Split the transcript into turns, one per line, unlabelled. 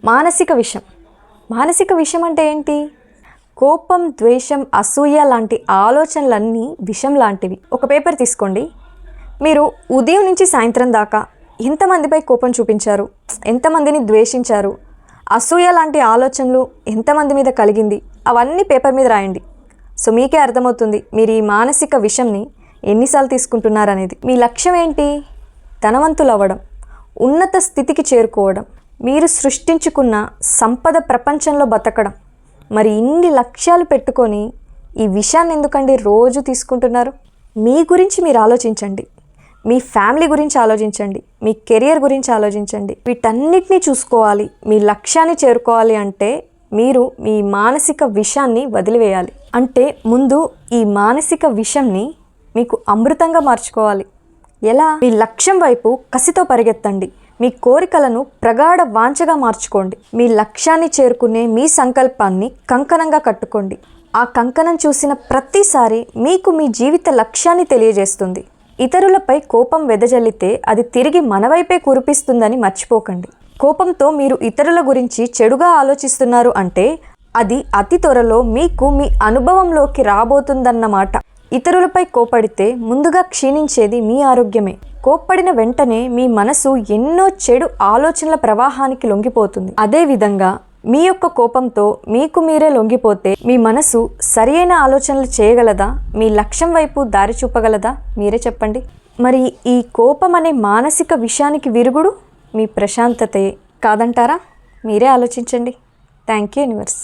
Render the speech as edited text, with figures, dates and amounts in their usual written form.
మానసిక విషం. మానసిక విషం అంటే ఏంటి? కోపం, ద్వేషం, అసూయ లాంటి ఆలోచనలన్నీ విషం లాంటివి. ఒక పేపర్ తీసుకోండి. మీరు ఉదయం నుంచి సాయంత్రం దాకా ఎంతమందిపై కోపం చూపించారు, ఎంతమందిని ద్వేషించారు, అసూయ లాంటి ఆలోచనలు ఎంతమంది మీద కలిగింది, అవన్నీ పేపర్ మీద రాయండి. సో మీకే అర్థమవుతుంది మీరు ఈ మానసిక విషంని ఎన్నిసార్లు తీసుకుంటున్నారనేది. మీ లక్ష్యం ఏంటి? ధనవంతులు అవ్వడం, ఉన్నత స్థితికి చేరుకోవడం, మీరు సృష్టించుకున్న సంపద ప్రపంచంలో బతకడం. మరి ఇన్ని లక్ష్యాలు పెట్టుకొని ఈ విషయాన్ని ఎందుకండి రోజు తీసుకుంటున్నారు? మీ గురించి మీరు ఆలోచించండి, మీ ఫ్యామిలీ గురించి ఆలోచించండి, మీ కెరియర్ గురించి ఆలోచించండి. వీటన్నిటినీ చూసుకోవాలి. మీ లక్ష్యాన్ని చేరుకోవాలి అంటే మీరు మీ మానసిక విషాన్ని వదిలివేయాలి. అంటే ముందు ఈ మానసిక విషంని మీకు అమృతంగా మార్చుకోవాలి. ఎలా? మీ లక్ష్యం వైపు కసితో పరిగెత్తండి. మీ కోరికలను ప్రగాఢ వాంఛగా మార్చుకోండి. మీ లక్ష్యాన్ని చేరుకునే మీ సంకల్పాన్ని కంకణంగా కట్టుకోండి. ఆ కంకణం చూసిన ప్రతిసారి మీకు మీ జీవిత లక్ష్యాన్ని తెలియజేస్తుంది. ఇతరులపై కోపం వెదజల్లితే అది తిరిగి మన వైపే కురిపిస్తుందని మర్చిపోకండి. కోపంతో మీరు ఇతరుల గురించి చెడుగా ఆలోచిస్తున్నారు అంటే అది అతి త్వరలో మీకు మీ అనుభవంలోకి రాబోతుందన్నమాట. ఇతరులపై కోపడితే ముందుగా క్షీణించేది మీ ఆరోగ్యమే. కోప్పడిన వెంటనే మీ మనసు ఎన్నో చెడు ఆలోచనల ప్రవాహానికి లొంగిపోతుంది. అదేవిధంగా మీ యొక్క కోపంతో మీకు మీరే లొంగిపోతే మీ మనసు సరియైన ఆలోచనలు చేయగలదా? మీ లక్ష్యం వైపు దారి చూపగలదా? మీరే చెప్పండి. మరి ఈ కోపం అనే మానసిక విషయానికి విరుగుడు మీ ప్రశాంతతే కాదంటారా? మీరే ఆలోచించండి. Thank you universe.